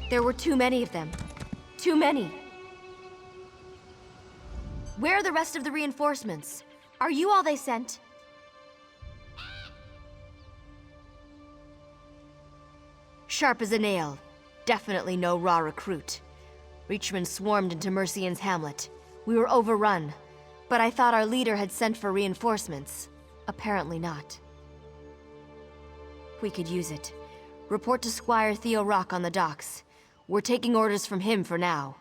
There were too many of them. Too many. Where are the rest of the reinforcements? Are you all they sent? Sharp as a nail. Definitely no raw recruit. Reachman swarmed into Murcien's Hamlet. We were overrun, but I thought our leader had sent for reinforcements. Apparently not. We could use it. Report to Squire Theo Rock on the docks. We're taking orders from him for now.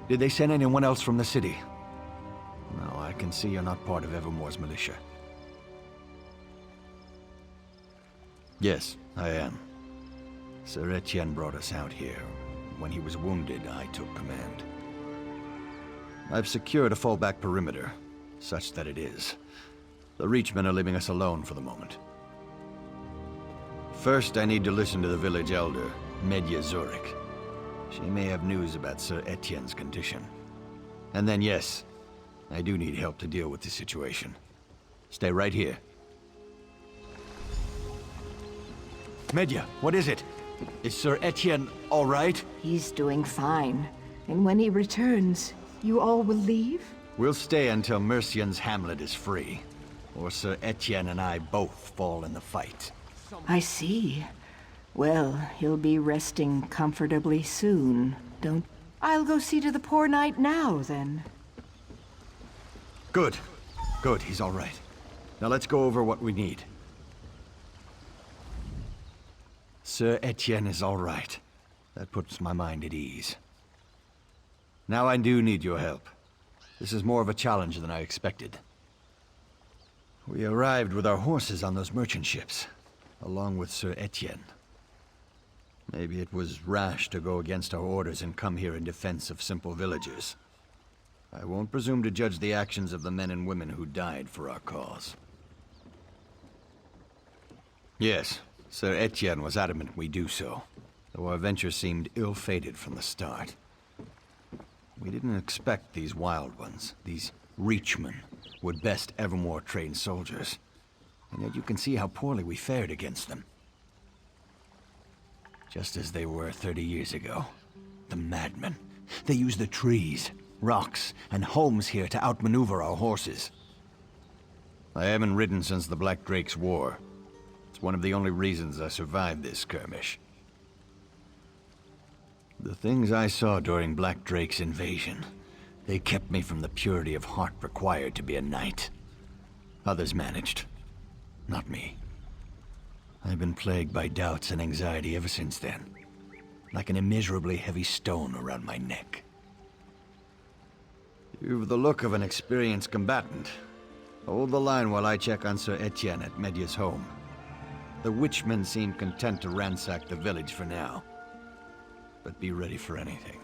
Did they send anyone else from the city? No, I can see you're not part of Evermore's militia. Yes, I am. Sir Etienne brought us out here. When he was wounded, I took command. I've secured a fallback perimeter, such that it is. The Reachmen are leaving us alone for the moment. First, I need to listen to the village elder, Medya Zurich. She may have news about Sir Etienne's condition. And then, yes, I do need help to deal with the situation. Stay right here. Medya, what is it? Is Sir Etienne all right? He's doing fine. And when he returns, you all will leave? We'll stay until Murcien's Hamlet is free. Or Sir Etienne and I both fall in the fight. I see. Well, he'll be resting comfortably soon, don't... I'll go see to the poor knight now, then. Good. Good, he's all right. Now let's go over what we need. Sir Etienne is all right. That puts my mind at ease. Now I do need your help. This is more of a challenge than I expected. We arrived with our horses on those merchant ships, along with Sir Etienne. Maybe it was rash to go against our orders and come here in defense of simple villagers. I won't presume to judge the actions of the men and women who died for our cause. Yes, Sir Etienne was adamant we do so, though our venture seemed ill-fated from the start. We didn't expect these wild ones, these Reachmen, would best Evermore trained soldiers. And yet you can see how poorly we fared against them. Just as they were 30 years ago. The madmen. They use the trees, rocks, and homes here to outmaneuver our horses. I haven't ridden since the Black Drake's War. It's one of the only reasons I survived this skirmish. The things I saw during Black Drake's invasion, they kept me from the purity of heart required to be a knight. Others managed. Not me. I've been plagued by doubts and anxiety ever since then. Like an immeasurably heavy stone around my neck. You've the look of an experienced combatant. Hold the line while I check on Sir Etienne at Medya's home. The witchmen seem content to ransack the village for now. But be ready for anything.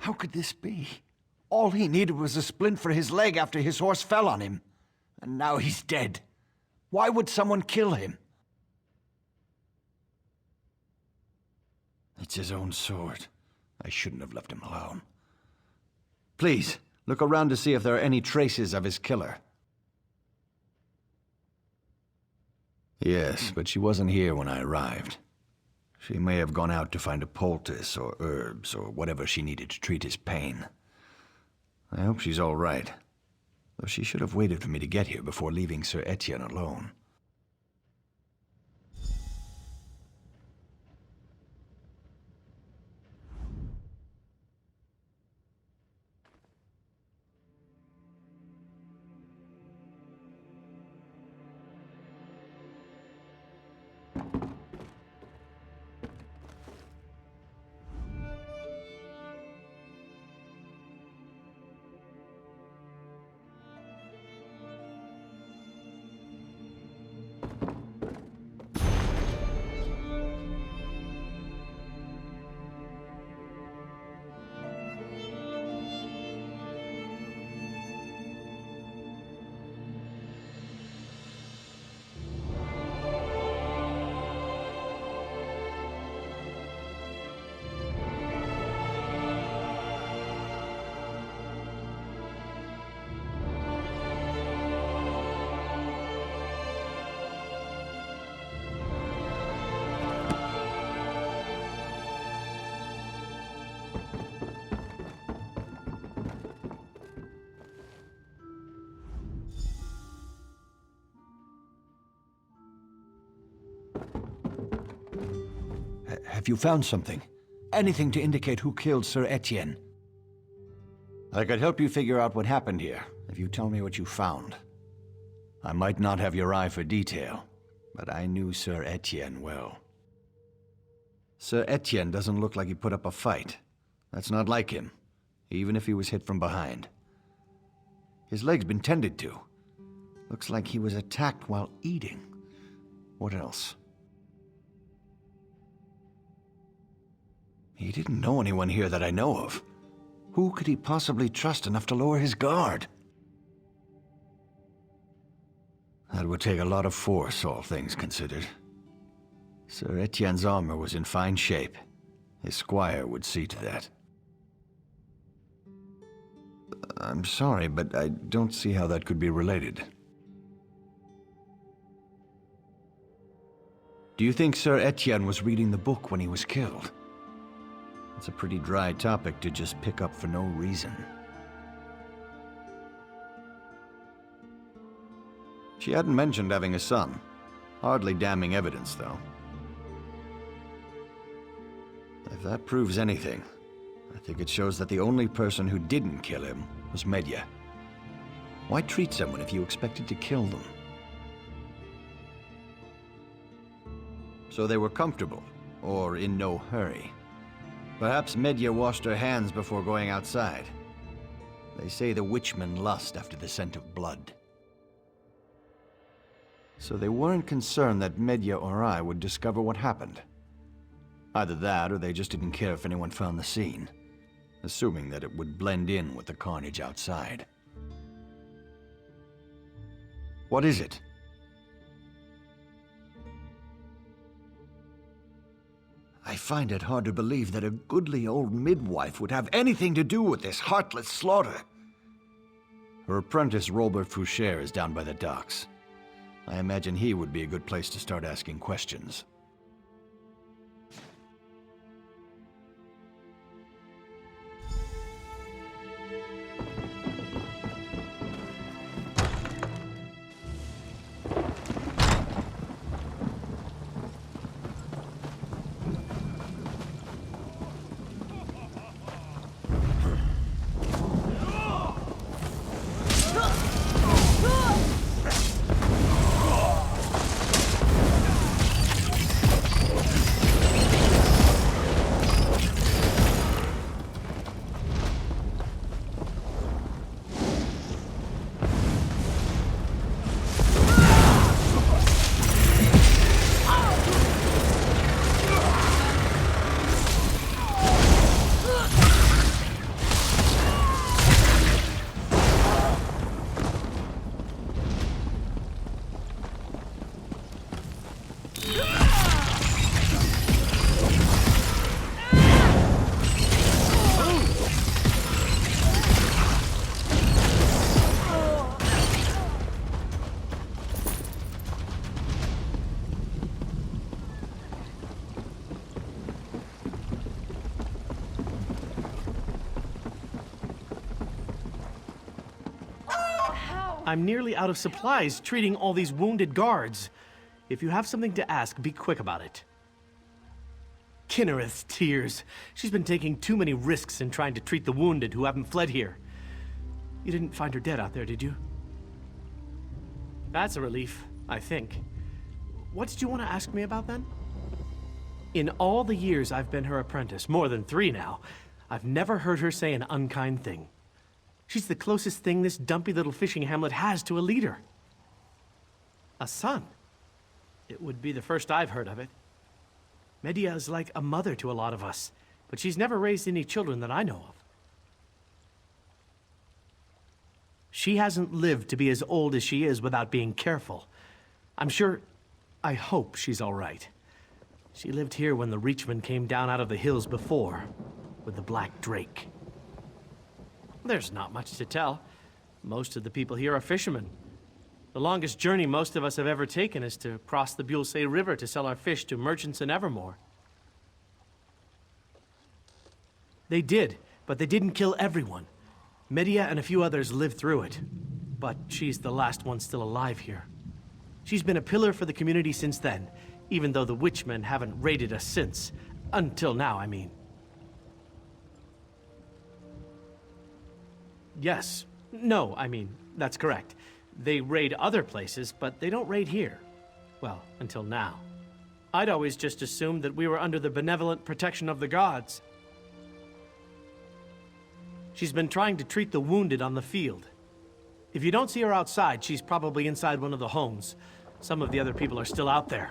How could this be? All he needed was a splint for his leg after his horse fell on him. And now he's dead. Why would someone kill him? It's his own sword. I shouldn't have left him alone. Please, look around to see if there are any traces of his killer. Yes, but she wasn't here when I arrived. She may have gone out to find a poultice or herbs or whatever she needed to treat his pain. I hope she's all right, though she should have waited for me to get here before leaving Sir Etienne alone. Have you found something? Anything to indicate who killed Sir Etienne? I could help you figure out what happened here, if you tell me what you found. I might not have your eye for detail, but I knew Sir Etienne well. Sir Etienne doesn't look like he put up a fight. That's not like him, even if he was hit from behind. His leg's been tended to. Looks like he was attacked while eating. What else? He didn't know anyone here that I know of. Who could he possibly trust enough to lower his guard? That would take a lot of force, all things considered. Sir Etienne's armor was in fine shape. His squire would see to that. I'm sorry, but I don't see how that could be related. Do you think Sir Etienne was reading the book when he was killed? It's a pretty dry topic to just pick up for no reason. She hadn't mentioned having a son. Hardly damning evidence, though. If that proves anything, I think it shows that the only person who didn't kill him was Medya. Why treat someone if you expected to kill them? So they were comfortable, or in no hurry. Perhaps Medya washed her hands before going outside. They say the witchmen lust after the scent of blood. So they weren't concerned that Medya or I would discover what happened. Either that, or they just didn't care if anyone found the scene, assuming that it would blend in with the carnage outside. What is it? I find it hard to believe that a goodly old midwife would have anything to do with this heartless slaughter. Her apprentice Robert Foucher is down by the docks. I imagine he would be a good place to start asking questions. I'm nearly out of supplies treating all these wounded guards. If you have something to ask, be quick about it. Kinnereth's tears. She's been taking too many risks in trying to treat the wounded who haven't fled here. You didn't find her dead out there, did you? That's a relief, I think. What did you want to ask me about then? In all the years I've been her apprentice, more than 3 now, I've never heard her say an unkind thing. She's the closest thing this dumpy little fishing hamlet has to a leader. A son. It would be the first I've heard of it. Medea is like a mother to a lot of us, but she's never raised any children that I know of. She hasn't lived to be as old as she is without being careful. I hope she's all right. She lived here when the Reachman came down out of the hills before, with the Black Drake. There's not much to tell. Most of the people here are fishermen. The longest journey most of us have ever taken is to cross the Bulsay River to sell our fish to merchants in Evermore. They did, but they didn't kill everyone. Medea and a few others lived through it, but she's the last one still alive here. She's been a pillar for the community since then, even though the witchmen haven't raided us since. Until now, I mean. Yes. No, I mean, that's correct. They raid other places, but they don't raid here. Well, until now. I'd always just assumed that we were under the benevolent protection of the gods. She's been trying to treat the wounded on the field. If you don't see her outside, she's probably inside one of the homes. Some of the other people are still out there.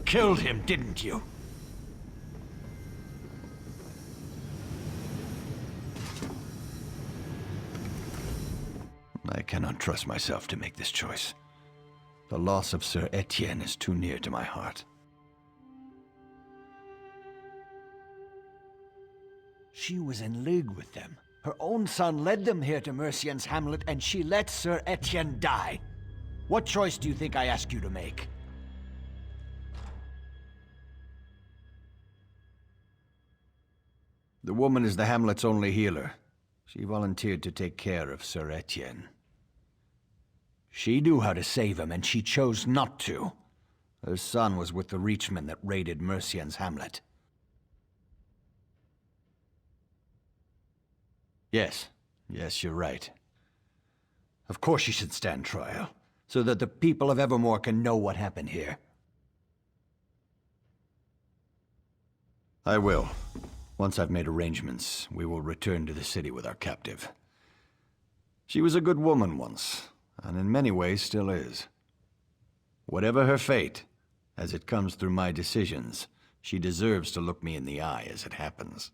Killed him, didn't you? I cannot trust myself to make this choice. The loss of Sir Etienne is too near to my heart. She was in league with them. Her own son led them here to Murcien's Hamlet, and she let Sir Etienne die. What choice do you think I ask you to make? The woman is the Hamlet's only healer. She volunteered to take care of Sir Etienne. She knew how to save him, and she chose not to. Her son was with the Reachman that raided Murcien's Hamlet. Yes, you're right. Of course she should stand trial, so that the people of Evermore can know what happened here. I will. Once I've made arrangements, we will return to the city with our captive. She was a good woman once, and in many ways still is. Whatever her fate, as it comes through my decisions, she deserves to look me in the eye as it happens.